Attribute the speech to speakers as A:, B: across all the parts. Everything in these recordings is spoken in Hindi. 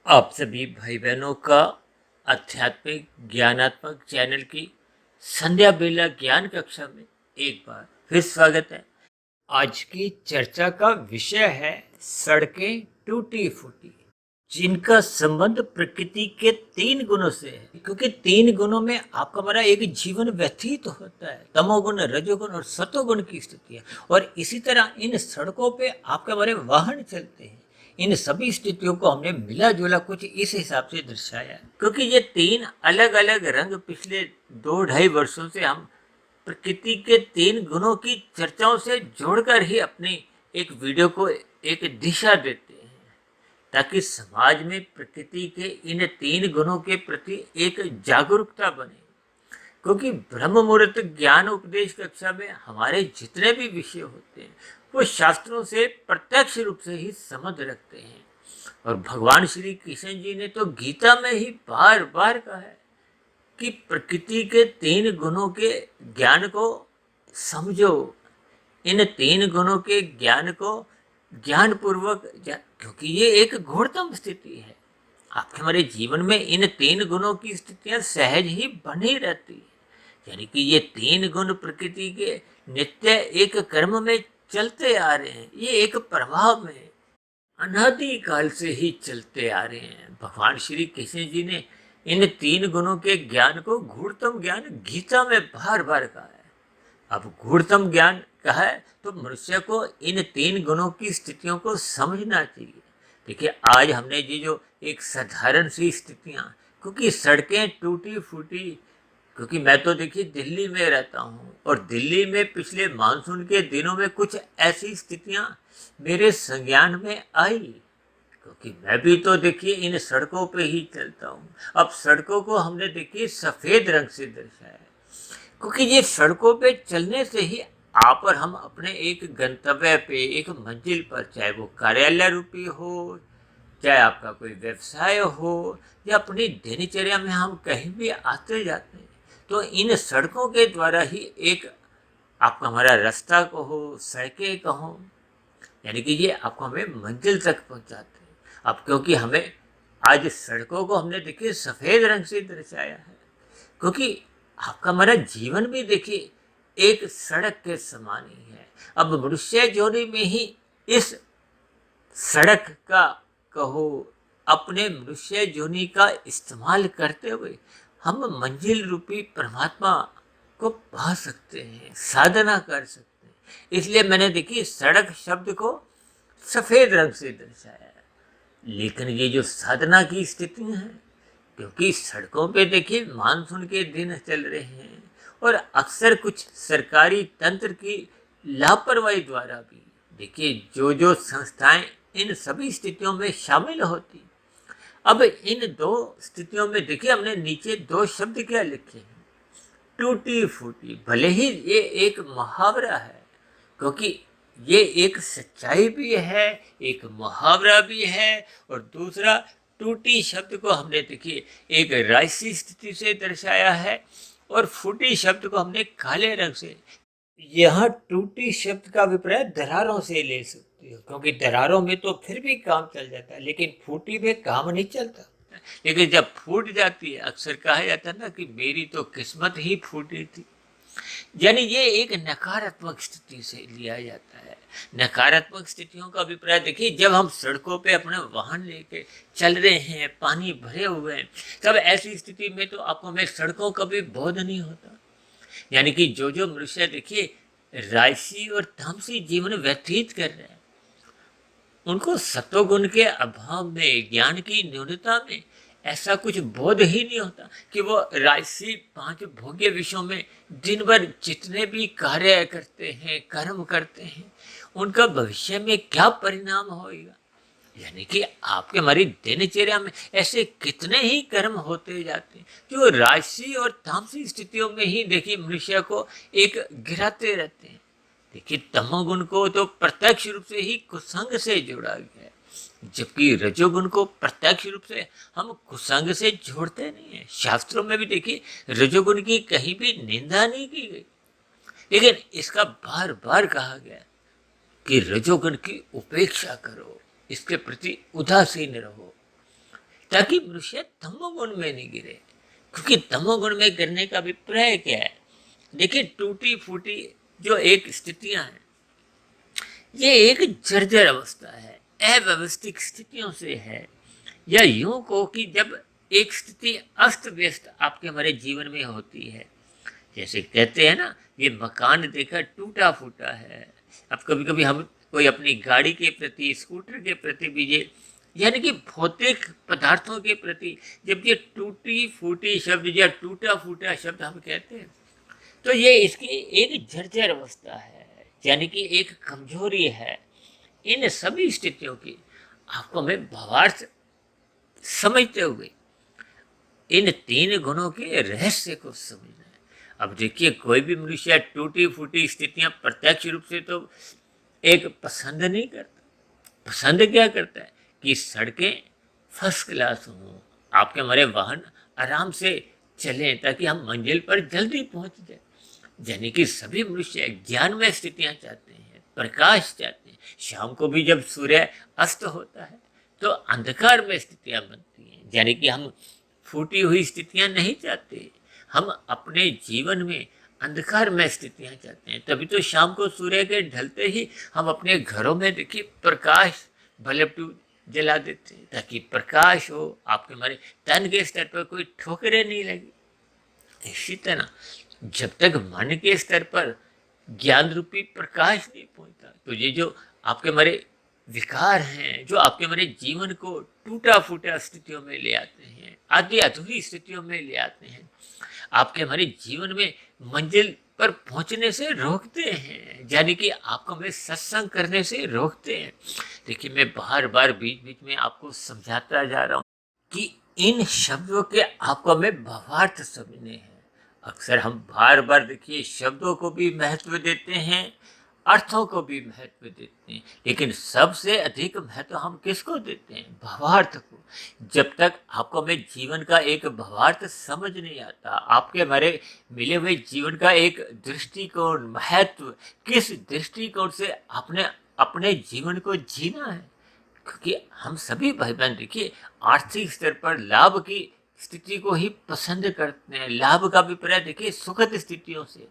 A: आप सभी भाई बहनों का आध्यात्मिक ज्ञानात्मक चैनल की संध्या बेला ज्ञान कक्षा में एक बार फिर स्वागत है। आज की चर्चा का विषय है सड़कें टूटी फूटी, जिनका संबंध प्रकृति के 3 गुणों से है। क्योंकि 3 गुणों में आपका हमारा एक जीवन व्यतीत होता है, तमोगुण, रजोगुण और सतोगुण की स्थिति है। और इसी तरह इन सड़कों पे आपके हमारे वाहन चलते हैं। इन सभी स्थितियों को हमने मिला जुला कुछ इस हिसाब से दर्शाया है। क्योंकि ये 3 अलग अलग रंग पिछले 2-2.5 वर्षों से हम प्रकृति के 3 गुणों की चर्चाओं से जोड़कर ही अपनी एक वीडियो को एक दिशा देते हैं, ताकि समाज में प्रकृति के इन 3 गुणों के प्रति एक जागरूकता बने। क्योंकि ब्रह्म मुहूर्त ज्ञान उपदेश कक्षा में हमारे जितने भी विषय होते हैं वो शास्त्रों से प्रत्यक्ष रूप से ही संबंध रखते हैं। और भगवान श्री कृष्ण जी ने तो गीता में ही बार बार कहा है कि प्रकृति के 3 गुणों के ज्ञान को समझो, इन 3 गुणों के ज्ञान को ज्ञान पूर्वक, क्योंकि ये एक घोरतम स्थिति है। आपके हमारे जीवन में इन 3 गुणों की स्थितियां सहज ही बनी रहती है। यानी कि ये 3 गुण प्रकृति के नित्य एक कर्म में चलते आ रहे हैं। ये एक प्रभाव में अनादि काल से ही चलते आ रहे हैं। भगवान श्री कृष्ण जी ने इन 3 गुणों के ज्ञान को गूढ़तम ज्ञान गीता में बार बार कहा है। अब गूढ़तम ज्ञान कहा है तो मनुष्य को इन 3 गुणों की स्थितियों को समझना चाहिए। देखिए, आज हमने जी जो एक साधारण सी स्थितियां, क्योंकि सड़कें टूटी फूटी, क्योंकि मैं तो देखिए दिल्ली में रहता हूँ और दिल्ली में पिछले मानसून के दिनों में कुछ ऐसी स्थितियां मेरे संज्ञान में आई। क्योंकि मैं भी तो देखिए इन सड़कों पे ही चलता हूँ। अब सड़कों को हमने देखिए सफेद रंग से दर्शाया है, क्योंकि ये सड़कों पे चलने से ही आप और हम अपने एक गंतव्य पे, एक मंजिल पर, चाहे वो कार्यालय रूपी हो, चाहे आपका कोई व्यवसाय हो, या अपनी दिनचर्या में हम कहीं भी आते जाते हैं, तो इन सड़कों के द्वारा ही एक आपका हमारा रास्ता कहो, सड़कें कहो, यानी कि ये आपको हमें मंजिल तक पहुंचाते हैं। अब क्योंकि हमें आज सड़कों को हमने देखिए सफेद रंग से दर्शाया है, क्योंकि आपका हमारा जीवन भी देखिए एक सड़क के समान ही है। अब मनुष्य जोनी में ही इस सड़क का कहो, अपने मनुष्य जोनी का इस्तेमाल करते हुए हम मंजिल रूपी परमात्मा को पा सकते हैं, साधना कर सकते हैं। इसलिए मैंने देखी सड़क शब्द को सफेद रंग से दर्शाया है। लेकिन ये जो साधना की स्थितियां हैं, क्योंकि सड़कों पे देखिए मानसून के दिन चल रहे हैं और अक्सर कुछ सरकारी तंत्र की लापरवाही द्वारा भी देखिए जो संस्थाएं इन सभी स्थितियों में शामिल होती। अब इन 2 स्थितियों में देखिए हमने नीचे 2 शब्द क्या लिखे हैं, टूटी फूटी। भले ही ये एक मुहावरा है, क्योंकि ये एक सच्चाई भी है, एक मुहावरा भी है, और दूसरा टूटी शब्द को हमने देखिए एक राशि स्थिति से दर्शाया है और फूटी शब्द को हमने काले रंग से। यहाँ टूटी शब्द का अभिप्राय दरारों से ले सकते हो, क्योंकि दरारों में तो फिर भी काम चल जाता है, लेकिन फूटी में काम नहीं चलता। लेकिन जब फूट जाती है, अक्सर कहा जाता है ना कि मेरी तो किस्मत ही फूटी थी। यानी ये एक नकारात्मक स्थिति से लिया जाता है। नकारात्मक स्थितियों का अभिप्राय देखिए, जब हम सड़कों पे अपने वाहन लेके चल रहे हैं, पानी भरे हुए हैं, तब ऐसी स्थिति में तो आपको हमें सड़कों का भी बोध नहीं होता। यानी कि जो मनुष्य देखिए राजसी और तामसी जीवन व्यतीत कर रहे हैं, उनको सत्वगुण के अभाव में, ज्ञान की न्यूनता में ऐसा कुछ बोध ही नहीं होता कि वो राजसी 5 भोग्य विषयों में दिन भर जितने भी कार्य करते हैं, कर्म करते हैं, उनका भविष्य में क्या परिणाम होगा। यानी कि आपके हमारी दिनचर्या में ऐसे कितने ही कर्म होते जाते हैं जो राजसी और तामसी स्थितियों में ही देखिए मनुष्य को एक गिराते रहते हैं। देखिए, तमोगुण को तो प्रत्यक्ष रूप से ही कुसंग से जोड़ा गया है, जबकि रजोगुण को प्रत्यक्ष रूप से हम कुसंग से जोड़ते नहीं है। शास्त्रों में भी देखिए रजोगुण की कहीं भी निंदा नहीं की गई, लेकिन इसका बार बार कहा गया कि रजोगुण की उपेक्षा करो, इसके प्रति उदासीन रहो। ताकि मनुष्य तमोगुण में नहीं गिरे। क्योंकि तमोगुण में गिरने का अभिप्राय क्या है? देखिए, टूटी फूटी जो एक स्थितियां हैं, ये एक जर्जर अवस्था है, अव्यवस्थित स्थितियों से है। या यूं को कि जब एक स्थिति अस्त व्यस्त आपके हमारे जीवन में होती है, जैसे कहते हैं ना, ये मकान देखा टूटा फूटा है। अब कभी कभी हम कोई अपनी गाड़ी के प्रति, स्कूटर के प्रति भी ये, यानी कि भौतिक पदार्थों के प्रति जब ये टूटी फूटी शब्द या टूटा फूटा शब्द हम कहते हैं, तो ये इसकी एक जर्जर अवस्था है, यानी कि एक कमजोरी है। इन सभी स्थितियों की आपको हमें भावार्थ समझते हुए इन तीन गुणों के रहस्य को समझना है। अब देखिए, कोई भी मनुष्य टूटी फूटी स्थितियां प्रत्यक्ष रूप से तो एक पसंद नहीं करता। पसंद क्या करता है कि सड़कें फर्स्ट क्लास हों, आपके हमारे वाहन आराम से चलें, ताकि हम मंजिल पर जल्दी पहुंच जाए। यानी कि सभी मनुष्य ज्ञान में स्थितियां चाहते हैं, प्रकाश चाहते हैं। शाम को भी जब सूर्य अस्त होता है तो अंधकार में स्थितियां बनती हैं, यानी कि हम फूटी हुई स्थितियां नहीं चाहते। हम अपने जीवन में अंधकार में स्थितियां चाहते हैं। तभी तो शाम को सूर्य के ढलते ही हम अपने घरों में देखिए प्रकाश बल्ब ट्यूब जला देते हैं, ताकि प्रकाश हो, आपके हमारे तन के स्तर पर कोई ठोकरें नहीं लगी। इसी तरह जब तक मन के स्तर पर ज्ञान रूपी प्रकाश नहीं पहुंचता, तो ये जो आपके हमारे विकार हैं, जो आपके हमारे जीवन को टूटा फूटा स्थितियों में ले आते हैं, आधी अधूरी स्थितियों में ले आते हैं, आपके हमारे जीवन में मंजिल पर पहुंचने से रोकते हैं, यानी कि आपको हमें सत्संग करने से रोकते हैं। देखिए, मैं बार बार बीच बीच में आपको समझाता जा रहा हूँ कि इन शब्दों के आपको हमें भावार्थ समझने हैं। अक्सर हम बार बार देखिए शब्दों को भी महत्व देते हैं, अर्थों को भी महत्व देते हैं, लेकिन सबसे अधिक महत्व हम किसको देते हैं? भावार्थ को। जब तक आपको हमें जीवन का एक भावार्थ समझ नहीं आता, आपके हमारे मिले हुए जीवन का एक दृष्टिकोण, महत्व, किस दृष्टिकोण से आपने अपने जीवन को जीना है। क्योंकि हम सभी भाई बहन देखिए आर्थिक स्तर पर लाभ की स्थिति को ही पसंद करते हैं। लाभ का अभिप्राय देखिए सुखद स्थितियों से,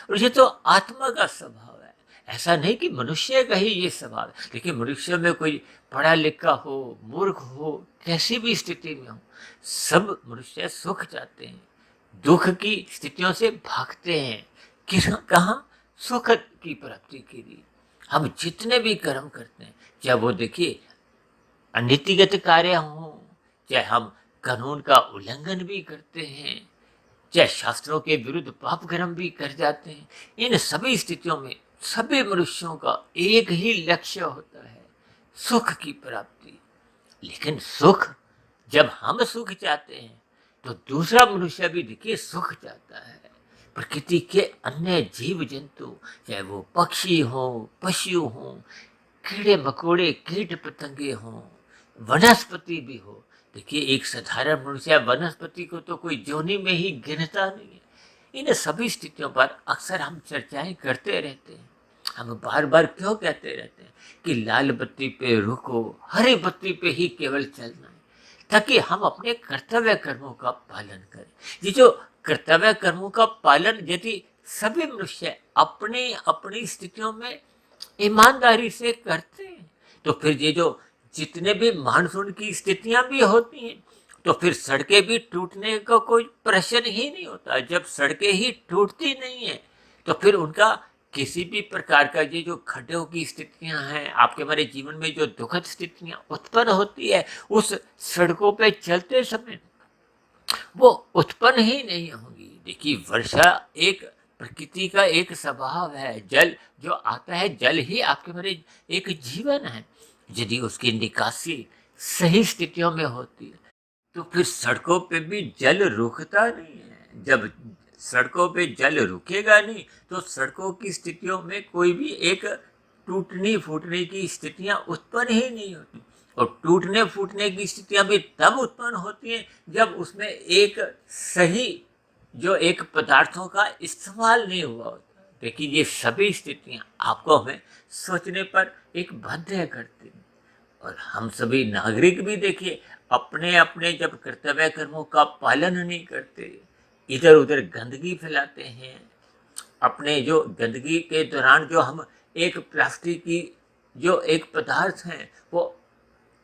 A: और ये तो आत्मा का स्वभाव है। ऐसा नहीं कि मनुष्य का ही ये स्वभाव है। देखिए, मनुष्य में कोई पढ़ा लिखा हो, मूर्ख हो, कैसी भी स्थिति में हो, सब मनुष्य सुख चाहते हैं, दुख की स्थितियों से भागते हैं। किस कहाँ? सुख की प्राप्ति के लिए हम जितने भी कर्म करते हैं, चाहे वो देखिए अनीतिगत कार्य हों, चाहे हम कानून का उल्लंघन भी करते हैं, चाहे शास्त्रों के विरुद्ध पाप कर्म भी कर जाते हैं, इन सभी स्थितियों में सभी मनुष्यों का एक ही लक्ष्य होता है, सुख की प्राप्ति। लेकिन सुख, जब हम सुख चाहते हैं तो दूसरा मनुष्य भी देखिए सुख चाहता है। प्रकृति के अन्य जीव जंतु, चाहे वो पक्षी हो, पशु हो, कीड़े मकोड़े, कीट पतंगे हों, वनस्पति भी हो, देखिए एक साधारण मनुष्य वनस्पति को तो कोई जोनी में ही गिनता नहीं है। इन सभी स्थितियों पर अक्सर हम चर्चाएं करते रहते हैं। हम बार बार क्यों कहते रहते हैं कि लाल बत्ती पे रुको, हरी बत्ती पे ही केवल चलना है, ताकि हम अपने कर्तव्य कर्मों का पालन करें। ये जो कर्तव्य कर्मों का पालन यदि सभी मनुष्य अपनी अपनी स्थितियों में ईमानदारी से करते हैं, तो फिर ये जो जितने भी मानसून की स्थितियां भी होती हैं, तो फिर सड़कें भी टूटने का कोई प्रश्न ही नहीं होता। जब सड़कें ही टूटती नहीं है, तो फिर उनका किसी भी प्रकार का ये जो खड्डों की स्थितियां हैं, आपके हमारे जीवन में जो दुखद स्थितियां उत्पन्न होती है, उस सड़कों पे चलते समय वो उत्पन्न ही नहीं होंगी। देखिए, वर्षा एक प्रकृति का एक स्वभाव है। जल जो आता है, जल ही आपके हमारे एक जीवन है। यदि उसकी निकासी सही स्थितियों में होती है, तो फिर सड़कों पे भी जल रुकता नहीं है। जब सड़कों पे जल रुकेगा नहीं, तो सड़कों की स्थितियों में कोई भी एक टूटने फूटने की स्थितियां उत्पन्न ही नहीं होती। और टूटने फूटने की स्थितियां भी तब उत्पन्न होती हैं जब उसमें एक सही जो एक पदार्थों का इस्तेमाल नहीं हुआ होता। देखिए, ये सभी स्थितियां आपको हमें सोचने पर एक बाध्य करती हैं। और हम सभी नागरिक भी देखिए अपने अपने जब कर्तव्य कर्मों का पालन नहीं करते, इधर उधर गंदगी फैलाते हैं, अपने जो गंदगी के दौरान जो हम एक प्लास्टिक की जो एक पदार्थ है वो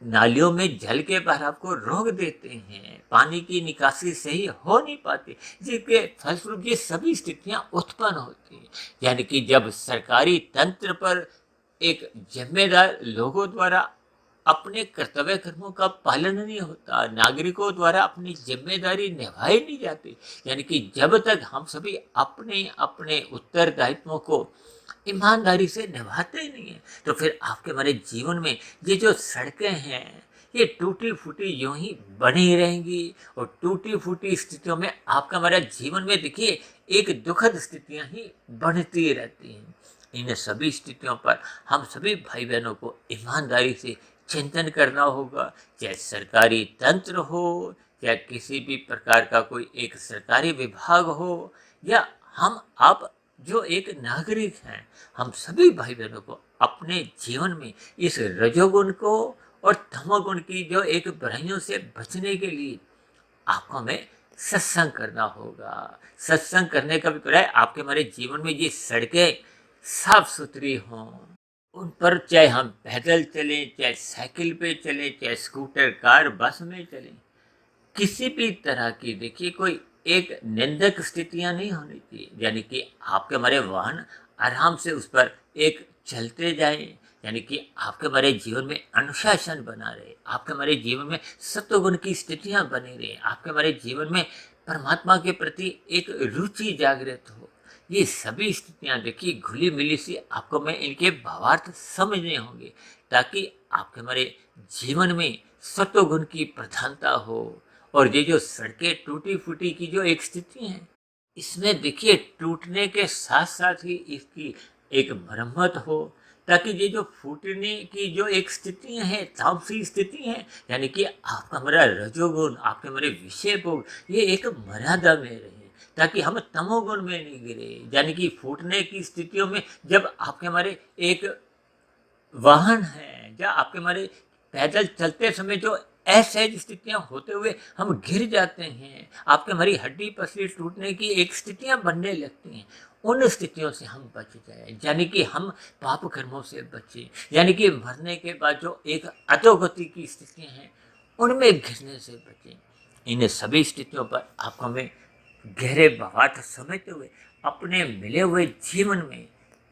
A: नालियों में जल के बहाव को रोक देते हैं, पानी की निकासी सही हो नहीं पाती, जिसके फलस्वरूप ये सभी स्थितियां उत्पन्न होती हैं। यानी कि जब सरकारी तंत्र पर एक जिम्मेदार लोगों द्वारा अपने कर्तव्य कर्मों का पालन नहीं होता, नागरिकों द्वारा अपनी जिम्मेदारी निभाई नहीं जाती, यानी कि जब तक हम सभी अपने अपने उत्तरदायित्वों को ईमानदारी से निभाते ही नहीं है, तो फिर आपके हमारे जीवन में ये जो सड़कें हैं ये टूटी फूटी यूं ही बनी रहेंगी, और टूटी फूटी स्थितियों में आपका हमारा जीवन में देखिए एक दुखद स्थितियां ही बढ़ती रहती हैं। इन सभी स्थितियों पर हम सभी भाई बहनों को ईमानदारी से चिंतन करना होगा, चाहे सरकारी तंत्र हो, या किसी भी प्रकार का कोई एक सरकारी विभाग हो, या हम आप जो एक नागरिक हैं, हम सभी भाई बहनों को अपने जीवन में इस रजोगुण को और तमोगुण की जो एक बुराइयों से बचने के लिए आपको हमें सत्संग करना होगा। सत्संग करने का अभिप्राय आपके हमारे जीवन में ये सड़कें साफ सुथरी हों, उन पर चाहे हम पैदल चलें, चाहे साइकिल पे चलें, चाहे स्कूटर कार बस में चलें, किसी भी तरह की देखिए कोई एक निंदक स्थितियां नहीं होनी चाहिए। यानी कि आपके हमारे वाहन आराम से उस पर एक चलते जाएं, यानी कि आपके हमारे जीवन में अनुशासन बना रहे, आपके हमारे जीवन में सत्वगुण की स्थितियां बनी रहे, आपके हमारे जीवन में परमात्मा के प्रति एक रुचि जागृत हो। ये सभी स्थितियां देखिए घुली मिली सी आपको मैं इनके भावार्थ समझने होंगे, ताकि आपके हमारे जीवन में सत्वगुण की प्रधानता हो। और ये जो सड़कें टूटी फूटी की जो एक स्थिति है, इसमें देखिए टूटने के साथ साथ ही इसकी एक मरम्मत हो, ताकि ये जो फूटने की जो एक स्थिति है, तामसी स्थिति है, यानी कि आपका हमारा रजोगुण, आपके हमारे विषय भोग, ये एक मर्यादा में रहे, ताकि हम तमोगुण में नहीं गिरे। यानी कि फूटने की स्थितियों में जब आपके हमारे एक वाहन है, या आपके हमारे पैदल चलते समय जो असहज स्थितियां होते हुए हम गिर जाते हैं, आपके हमारी हड्डी पसली टूटने की एक स्थितियां बनने लगती हैं, उन स्थितियों से हम बच जाए, यानी कि हम पाप कर्मों से बचें, यानी कि मरने के बाद जो एक अधोगति की स्थितियां हैं उनमें घिरने से बचें। इन सभी स्थितियों पर आपको हमें गहरे भावार्थ समझते हुए अपने मिले हुए जीवन में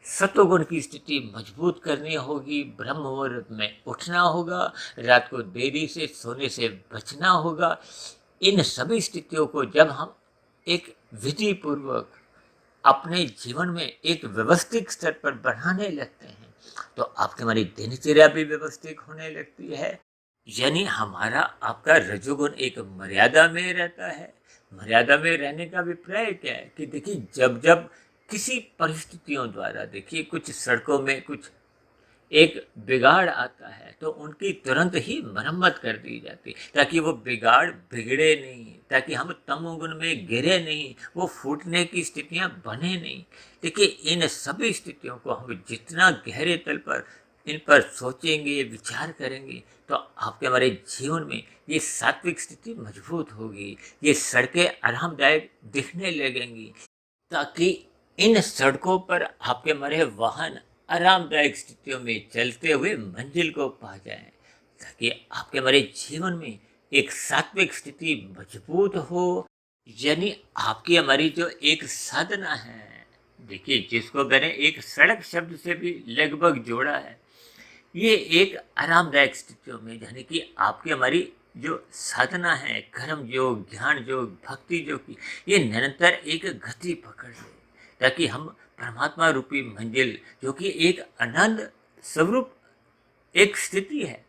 A: सत्वगुण की स्थिति मजबूत करनी होगी, ब्रह्म मुहूर्त में उठना होगा, रात को देरी से सोने से बचना होगा। इन सभी स्थितियों को जब हम एक विधि पूर्वक अपने जीवन में एक व्यवस्थित स्तर पर बढ़ाने लगते हैं, तो आपकी हमारी दिनचर्या भी व्यवस्थित होने लगती है। यानी हमारा आपका रजोगुण एक मर्यादा में रहता है। मर्यादा में रहने का अभिप्राय क्या है कि देखिए जब जब किसी परिस्थितियों द्वारा देखिए कुछ सड़कों में कुछ एक बिगाड़ आता है, तो उनकी तुरंत ही मरम्मत कर दी जाती, ताकि वो बिगाड़ बिगड़े नहीं, ताकि हम तमोगुण में गिरे नहीं, वो फूटने की स्थितियां बने नहीं। देखिए इन सभी स्थितियों को हम जितना गहरे तल पर इन पर सोचेंगे, विचार करेंगे, तो आपके हमारे जीवन में ये सात्विक स्थिति मजबूत होगी, ये सड़कें आरामदायक दिखने लगेंगी, ताकि इन सड़कों पर आपके हमारे वाहन आरामदायक स्थितियों में चलते हुए मंजिल को पा जाएं, ताकि आपके हमारे जीवन में एक सात्विक स्थिति मजबूत हो। यानी आपकी हमारी जो एक साधना है, देखिए जिसको मैंने एक सड़क शब्द से भी लगभग जोड़ा है, ये एक आरामदायक स्थितियों में, यानी कि आपकी हमारी जो साधना है, कर्म योग, ध्यान योग, भक्ति योग की, ये निरंतर एक गति पकड़ ले, ताकि हम परमात्मा रूपी मंजिल जो कि एक आनंद स्वरूप एक स्थिति है,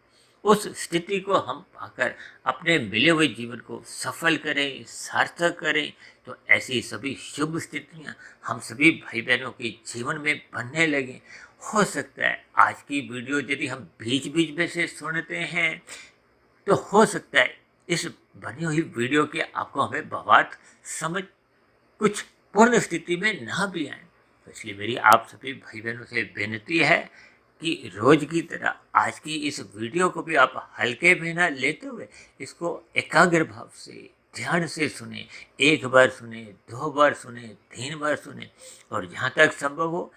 A: उस स्थिति को हम पाकर अपने मिले हुए जीवन को सफल करें, सार्थक करें। तो ऐसी सभी शुभ स्थितियां हम सभी भाई बहनों के जीवन में बनने लगें। हो सकता है आज की वीडियो यदि हम बीच बीच में से सुनते हैं, तो हो सकता है इस बनी हुई वीडियो के आपको हमें भावार्थ समझ कुछ पूर्ण स्थिति में ना भी आए। तो इसलिए मेरी आप सभी भाई बहनों से विनती है कि रोज की तरह आज की इस वीडियो को भी आप हल्के में ना लेते हुए इसको एकाग्र भाव से ध्यान से सुने। एक बार सुने, 2 बार सुने, 3 बार सुने और जहाँ तक संभव हो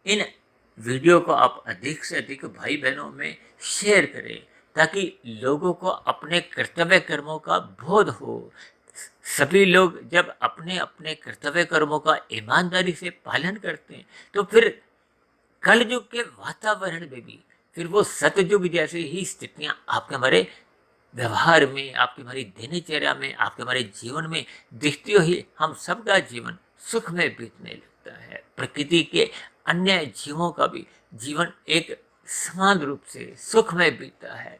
A: इन वीडियो को आप अधिक से अधिक भाई बहनों में शेयर करें ताकि लोगों को अपने कर्तव्य कर्मों का बोध हो। सभी लोग जब अपने अपने कर्तव्य कर्मों का ईमानदारी से पालन करते हैं तो फिर कलयुग के वातावरण में भी फिर वो सतयुग जैसे ही स्थितियां आपके हमारे व्यवहार में, आपके हमारी दिनचर्या में, आपके हमारे जीवन में दिखती हुई हम सबका जीवन सुख में बीतने लगता है। प्रकृति के अन्य जीवों का भी जीवन एक समान रूप से सुख में बीतता है।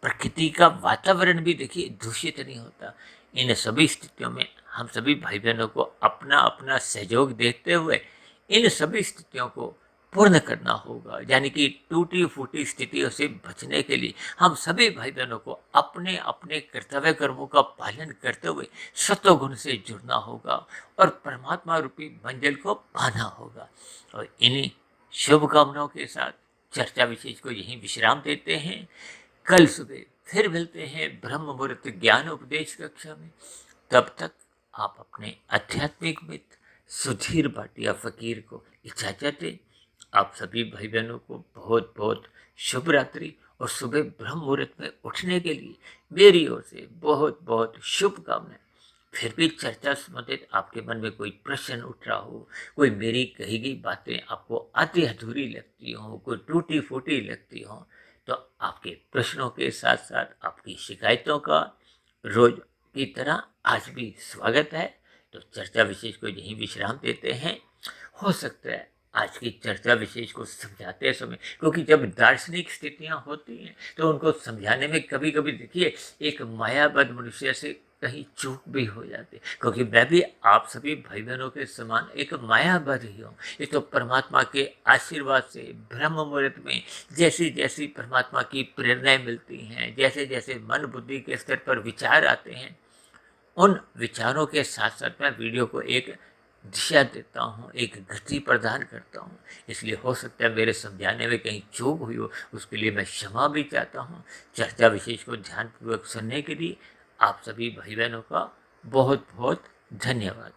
A: प्रकृति का वातावरण भी देखिए दूषित नहीं होता। इन सभी स्थितियों में हम सभी भाई बहनों को अपना अपना सहयोग देते हुए इन सभी स्थितियों को पूर्ण करना होगा। यानी कि टूटी फूटी स्थितियों से बचने के लिए हम सभी भाई बहनों को अपने अपने कर्तव्य कर्मों का पालन करते हुए सत्वगुण से जुड़ना होगा और परमात्मा रूपी मंजिल को पाना होगा। और इन्हीं शुभकामनाओं के साथ चर्चा विशेष को यहीं विश्राम देते हैं। कल सुबह फिर मिलते हैं ब्रह्म मुहूर्त ज्ञान उपदेश कक्षा में। तब तक आप अपने आध्यात्मिक मित्र सुधीर भाटिया फकीर को इजाजत दें। आप सभी भाई बहनों को बहुत बहुत शुभ रात्रि और सुबह ब्रह्म मुहूर्त में उठने के लिए मेरी ओर से बहुत बहुत शुभकामनाएं। फिर भी चर्चा संबंधित आपके मन में कोई प्रश्न उठ रहा हो, कोई मेरी कही गई बातें आपको आधी अधूरी लगती हो, कोई टूटी फूटी लगती हो, तो आपके प्रश्नों के साथ साथ आपकी शिकायतों का रोज की तरह आज भी स्वागत है। तो चर्चा विशेष को यहीं विश्राम देते हैं। हो सकता है आज की चर्चा विशेष को समझाते समय, क्योंकि जब दार्शनिक स्थितियां होती हैं तो उनको समझाने में कभी कभी देखिए एक मायाबद्ध मनुष्य से कहीं चूक भी हो जाती है, क्योंकि मैं भी आप सभी भाई बहनों के समान एक मायाबद्ध ही हूँ। ये तो परमात्मा के आशीर्वाद से ब्रह्म मुहूर्त में जैसी जैसी परमात्मा की प्रेरणाएं मिलती हैं, जैसे जैसे मन बुद्धि के स्तर पर विचार आते हैं, उन विचारों के साथ साथ मैं वीडियो को एक दिशा देता हूँ, एक गति प्रदान करता हूँ। इसलिए हो सकता है मेरे समझाने में कहीं चूक हुई हो, उसके लिए मैं क्षमा भी चाहता हूँ। चर्चा विशेष को ध्यानपूर्वक सुनने के लिए आप सभी भाई बहनों का बहुत बहुत धन्यवाद।